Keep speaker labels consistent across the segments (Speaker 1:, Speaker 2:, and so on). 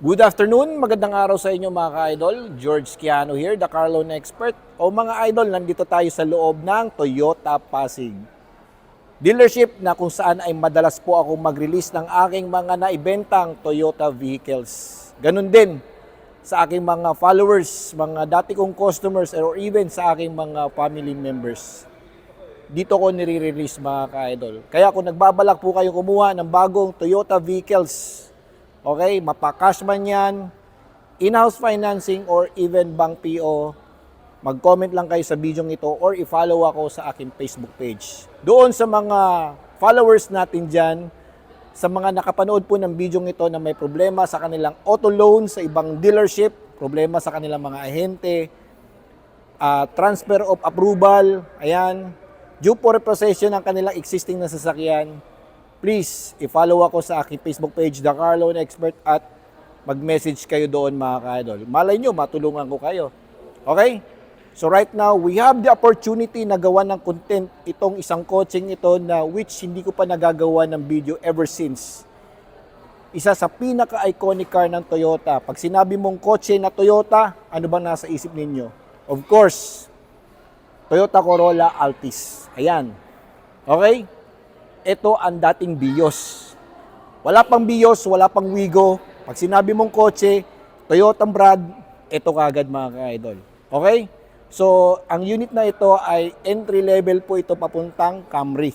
Speaker 1: Good afternoon, magandang araw sa inyo mga ka-idol. George Kiano here, the car loan expert. O mga idol, nandito tayo sa loob ng Toyota Pasig dealership na kung saan ay madalas po ako mag-release ng aking mga naibentang Toyota vehicles. Ganun din sa aking mga followers, mga dati kong customers, or even sa aking mga family members. Dito ko nire-release mga ka-idol. Kaya kung nagbabalak po kayo kumuha ng bagong Toyota vehicles, okay, mapa-cash man yan, in-house financing, or even bank PO, mag-comment lang kayo sa video ito or i-follow ako sa aking Facebook page. Doon sa mga followers natin dyan, sa mga nakapanood po ng video ito na may problema sa kanilang auto loan sa ibang dealership, problema sa kanilang mga ahente, transfer of approval, ayan, due for repossession ng kanilang existing na sasakyan, please, i-follow ako sa aking Facebook page, The Car Loan Expert, at mag-message kayo doon mga ka-idol. Malay nyo, matulungan ko kayo. Okay? So right now, we have the opportunity na gawa ng content itong isang coaching ito na which hindi ko pa nagagawa ng video ever since. Isa sa pinaka-iconic car ng Toyota. Pag sinabi mong kotse na Toyota, ano bang nasa isip ninyo? Of course, Toyota Corolla Altis. Ayan. Okay? Ito ang dating Vios. Wala pang Vios, wala pang Wigo. Pag sinabi mong kotse, Toyota brand, ito kagad mga ka-idol. Okay? So, ang unit na ito ay entry level po ito papuntang Camry.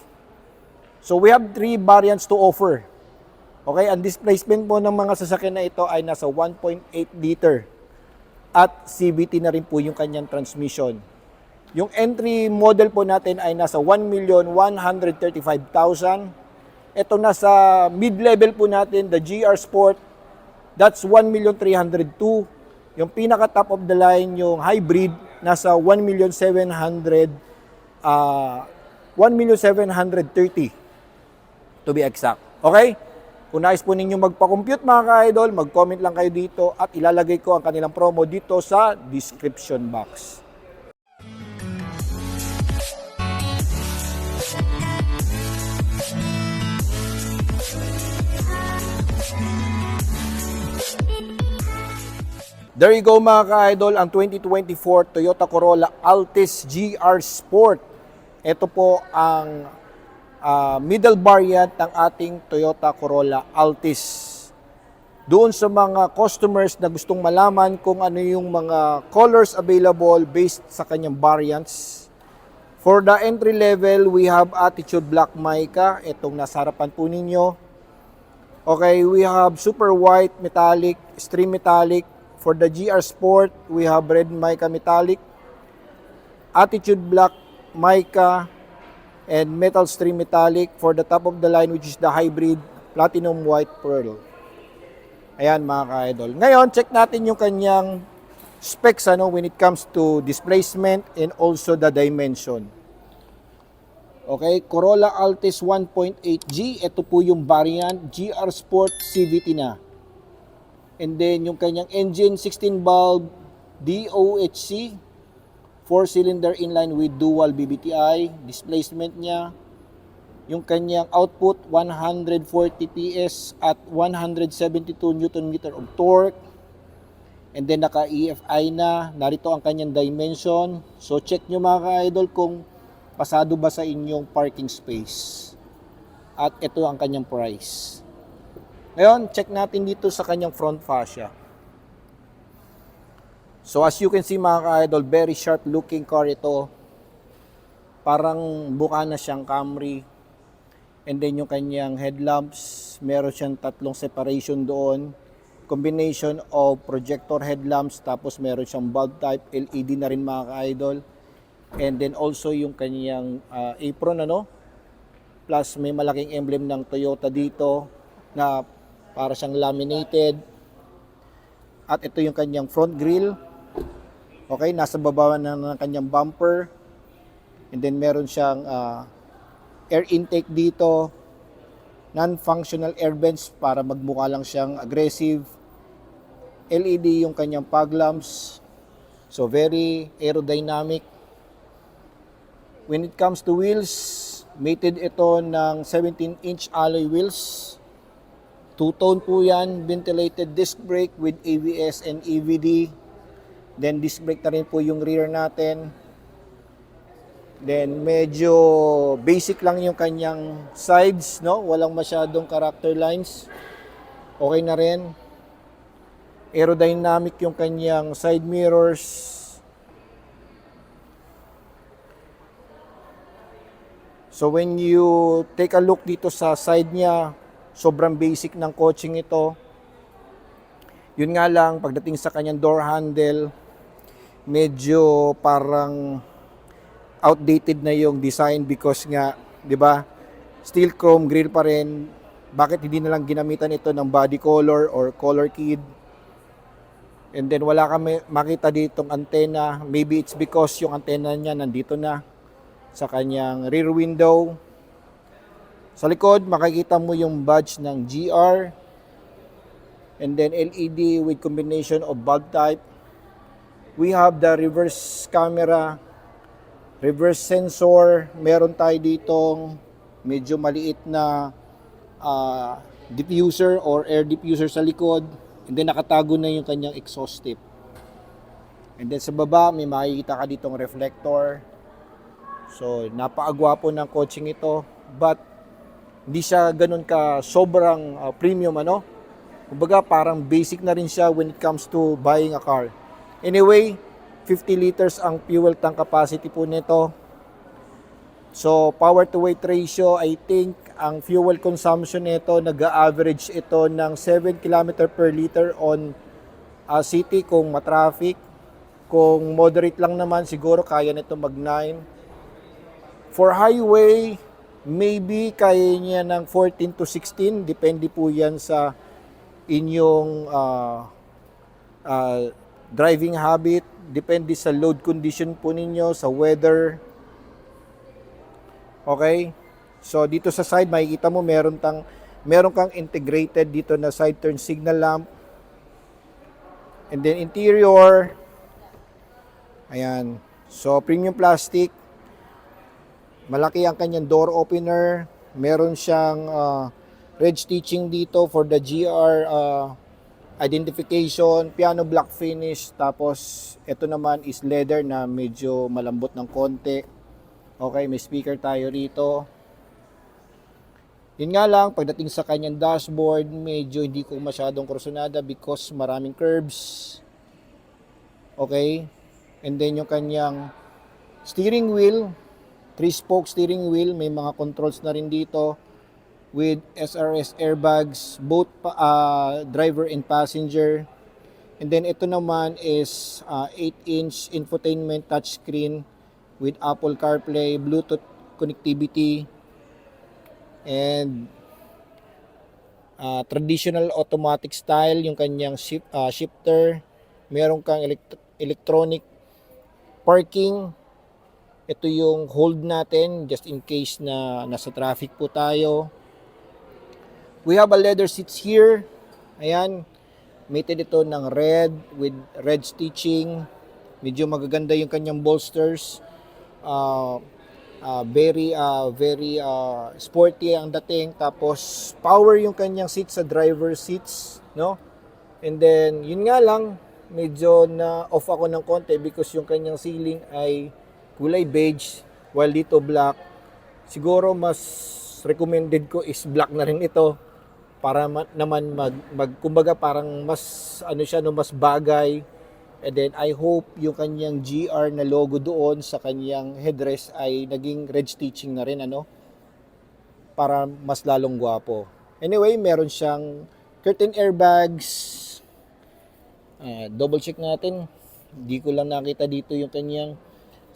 Speaker 1: So, we have 3 variants to offer. Okay? Ang displacement po ng mga sasakyan na ito ay nasa 1.8 liter. At CVT na rin po yung kanyang transmission. Yung entry model po natin ay nasa 1,135,000. Ito nasa mid-level po natin, the GR Sport, that's 1,302,000. Yung pinaka top of the line, yung hybrid, nasa 1,700,000, 1,730,000 to be exact. Okay? Kung nais po ninyo magpa-compute mga ka-idol, mag-comment lang kayo dito at ilalagay ko ang kanilang promo dito sa description box. There you go mga ka-idol, ang 2024 Toyota Corolla Altis GR Sport. Ito po ang middle variant ng ating Toyota Corolla Altis. Doon sa mga customers na gustong malaman kung ano yung mga colors available based sa kanyang variants. For the entry level, we have Attitude Black Mica. Itong nasa harapan po ninyo. Okay, we have Super White Metallic, Stream Metallic. For the GR Sport, we have Red Mica Metallic, Attitude Black Mica, and Metal Stream Metallic. For the top of the line, which is the hybrid, Platinum White Pearl. Ayan mga ka-idol. Ngayon, check natin yung kanyang specs when it comes to displacement and also the dimension. Okay, Corolla Altis 1.8G. Ito po yung variant GR Sport CVT na. And then yung kanyang engine 16 valve DOHC, 4-cylinder inline with dual BBTI, displacement niya, yung kanyang output 140 PS at 172 Nm of torque. And then naka EFI na, narito ang kanyang dimension. So check nyo mga ka-idol kung pasado ba sa inyong parking space. At ito ang kanyang price. Ngayon, check natin dito sa kanyang front fascia. So as you can see mga ka-idol, very sharp looking car ito. Parang buka na siyang Camry. And then yung kanyang headlamps, meron siyang tatlong separation doon. Combination of projector headlamps, tapos meron siyang bulb type LED na rin mga ka-idol. And then also yung kanyang apron Plus may malaking emblem ng Toyota dito na para siyang laminated. At ito yung kanyang front grille. Okay, nasa baba na ng kanyang bumper. And then meron siyang air intake dito. Non-functional air vents para magmukha lang siyang aggressive. LED yung kanyang fog lamps. So very aerodynamic. When it comes to wheels, mated ito ng 17-inch alloy wheels. Two-tone po yan, ventilated disc brake with ABS and EVD. Then disc brake na rin po yung rear natin. Then medyo basic lang yung kanyang sides, no? Walang masyadong character lines. Okay na rin. Aerodynamic yung kanyang side mirrors. So when you take a look dito sa side niya, sobrang basic ng coaching ito. Yun nga lang, pagdating sa kanyang door handle, medyo parang outdated na yung design because nga, 'di ba? Steel chrome grille pa rin. Bakit hindi na lang ginamitan ito ng body color or color keyed? And then wala kami makita ditong antenna. Maybe it's because yung antenna niya nandito na sa kanyang rear window. Sa likod, makikita mo yung badge ng GR. And then LED with combination of bulb type. We have the reverse camera, reverse sensor. Meron tayo ditong medyo maliit na diffuser or air diffuser sa likod. And then nakatago na yung kanyang exhaust tip. And then sa baba, may makikita ka ditong reflector. So, napaagwapo ng coaching ito. But, hindi siya ganun ka sobrang premium, ano? Kumbaga, parang basic na rin siya when it comes to buying a car. Anyway, 50 liters ang fuel tank capacity po nito. So, power to weight ratio, I think, ang fuel consumption nito, nag-average ito ng 7 km per liter on city kung matraffic. Kung moderate lang naman, siguro kaya nito mag-9. For highway, maybe kaya niya ng 14 to 16. Depende po yan sa inyong driving habit. Depende sa load condition po ninyo, sa weather. Okay? So, dito sa side, makikita mo meron kang integrated dito na side turn signal lamp. And then interior, ayan. So, premium plastic. Malaki ang kanyang door opener. Meron siyang red stitching dito for the GR identification. Piano black finish. Tapos, ito naman is leather na medyo malambot ng konti. Okay, may speaker tayo rito. Yun nga lang, pagdating sa kanyang dashboard, medyo hindi ko masyadong kursunada because maraming curves. Okay? And then yung kanyang steering wheel, 3-spoke steering wheel, may mga controls na rin dito with SRS airbags, both driver and passenger. And then ito naman is 8-inch infotainment touchscreen with Apple CarPlay, Bluetooth connectivity, and traditional automatic style yung kanyang shifter. Meron kang electronic parking. Ito yung hold natin just in case na nasa traffic po tayo. We have a leather seats here. Ayan. Mated ito ng red with red stitching. Medyo magaganda yung kanyang bolsters. Very sporty ang dating. Tapos power yung kanyang seats sa driver seats, no? And then yun nga lang, medyo na off ako ng konti because yung kanyang ceiling ay kulay beige while dito black. Siguro mas recommended ko is black na rin ito para naman kumbaga parang mas siya no, mas bagay. And then I hope yung kanyang GR na logo doon sa kanyang headrest ay naging red stitching na rin, ano, para mas lalong gwapo. Anyway, meron siyang curtain airbags. Double check natin. Hindi ko lang nakita dito yung kanyang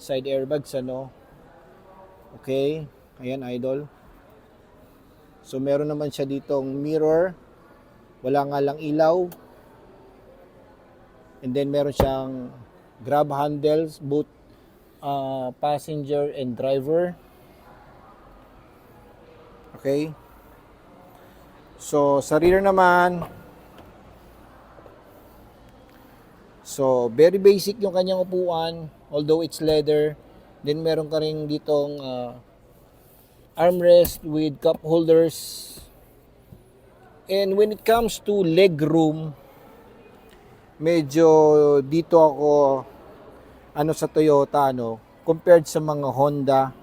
Speaker 1: side airbags, ano. Okay, ayan idol. So meron naman siya ditong mirror. Wala nga lang ilaw. And then meron siyang grab handles, both passenger and driver. Okay. So sa rear naman, so very basic yung kanyang upuan. Although it's leather, then meron ka rin ditong armrest with cup holders. And when it comes to leg room, medyo dito ako sa Toyota compared sa mga Honda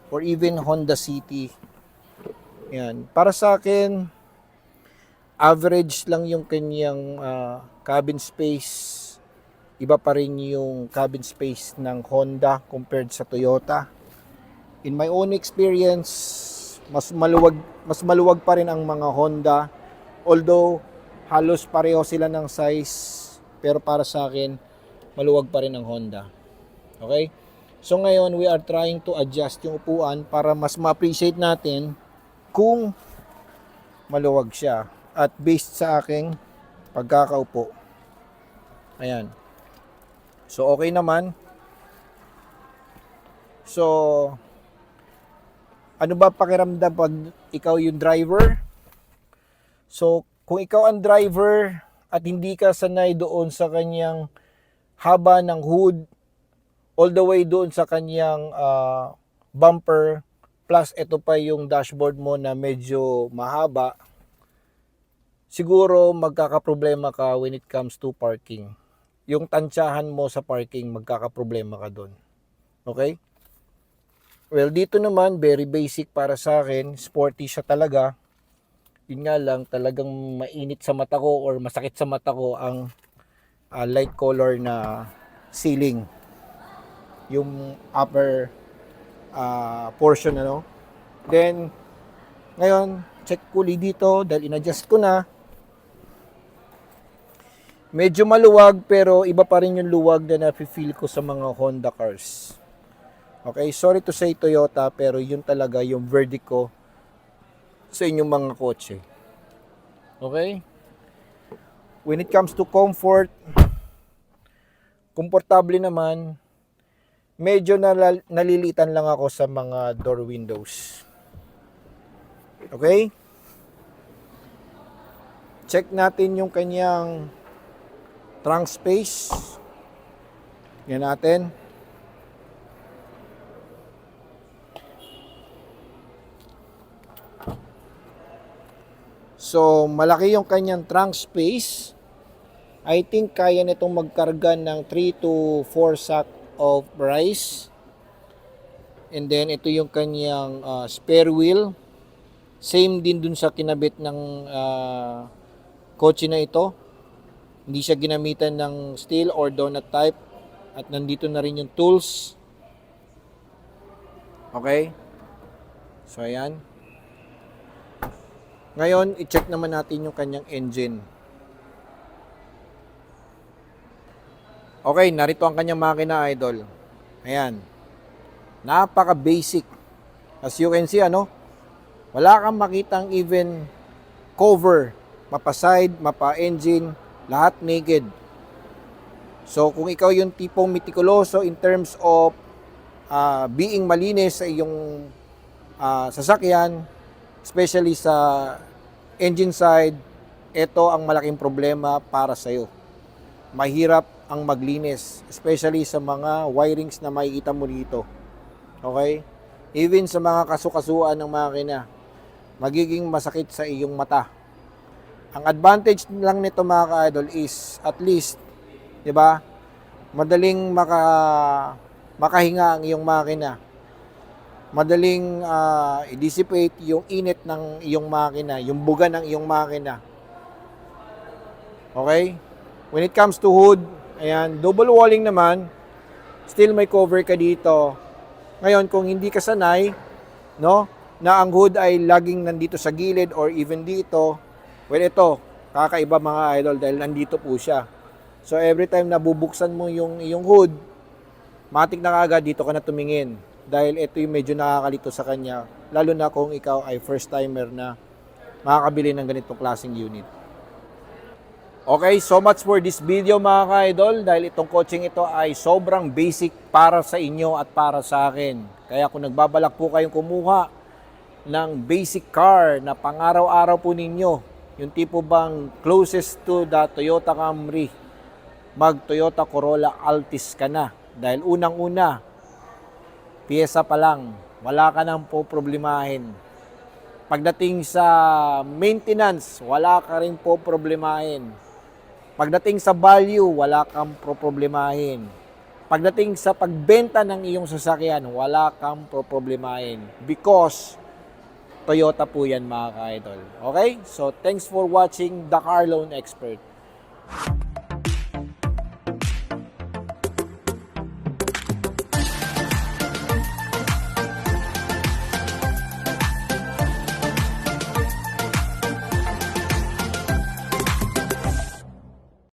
Speaker 1: or even Honda City. Yan. Para sa akin, average lang yung kanyang cabin space. Iba pa rin yung cabin space ng Honda compared sa Toyota. In my own experience, mas maluwag pa rin ang mga Honda. Although halos pareho sila ng size, pero para sa akin, maluwag pa rin ang Honda. Okay? So ngayon, we are trying to adjust yung upuan para mas ma-appreciate natin kung maluwag siya. At based sa aking pagkakaupo. Ayan. So, okay naman. So, ano ba pakiramdam pag ikaw yung driver? So, kung ikaw ang driver at hindi ka sanay doon sa kanyang haba ng hood, all the way doon sa kanyang bumper, plus ito pa yung dashboard mo na medyo mahaba, siguro magkakaproblema ka when it comes to parking. Yung tansyahan mo sa parking, magkakaproblema ka doon. Okay? Well, dito naman, very basic para sa akin. Sporty siya talaga. Yun nga lang, talagang mainit sa mata ko or masakit sa mata ko ang light color na ceiling. Yung upper portion, Then, ngayon, check ko dito dahil in-adjust ko na. Medyo maluwag pero iba pa rin yung luwag na nafe-feel ko sa mga Honda cars. Okay, sorry to say Toyota pero yun talaga yung verdict ko sa inyong mga kotse. Okay? When it comes to comfort, komportable naman. Medyo nalilitan lang ako sa mga door windows. Okay? Check natin yung kanyang trunk space. Yan natin. So, malaki yung kanyang trunk space. I think kaya nitong magkarga ng 3 to 4 sack of rice. And then, ito yung kanyang spare wheel. Same din dun sa kinabit ng kotse na ito. Hindi siya ginamitan ng steel or donut type. At nandito na rin yung tools. Okay? So, ayan. Ngayon, i-check naman natin yung kanyang engine. Okay, narito ang kanyang makina, idol. Ayan. Napaka-basic. As you can see, wala kang makitang even cover. Mapa-side, mapa-engine, lahat naked. So, kung ikaw yung tipong mitikuloso in terms of being malinis sa iyong sasakyan, especially sa engine side, ito ang malaking problema para sa iyo. Mahirap ang maglinis, especially sa mga wirings na makikita mo dito. Okay? Even sa mga kasukasuan ng makina, magiging masakit sa iyong mata. Ang advantage lang nito mga ka-idol is at least, 'di ba? Madaling makahinga ang iyong makina. Madaling i-dissipate yung init ng iyong makina, yung buga ng iyong makina. Okay? When it comes to hood, ayan, double walling naman, still may cover ka dito. Ngayon, kung hindi ka sanay, na ang hood ay laging nandito sa gilid or even dito, well, ito, kakaiba mga idol dahil nandito po siya. So, every time na bubuksan mo yung hood, matik na agad dito ka na tumingin. Dahil ito yung medyo nakakalito sa kanya, lalo na kung ikaw ay first timer na makakabili ng ganitong klaseng unit. Okay, so much for this video mga ka-idol dahil itong coaching ito ay sobrang basic para sa inyo at para sa akin. Kaya kung nagbabalak po kayong kumuha ng basic car na pang-araw-araw po ninyo, yung tipo bang closest to the Toyota Camry, mag-Toyota Corolla Altis ka na. Dahil unang-una, piyesa pa lang, wala ka nang po problemahin. Pagdating sa maintenance, wala ka rin po problemahin. Pagdating sa value, wala kang problemahin. Pagdating sa pagbenta ng iyong sasakyan, wala kang problemahin. Because Toyota po yan mga ka-idol. Okay? So, thanks for watching The Car Loan Expert.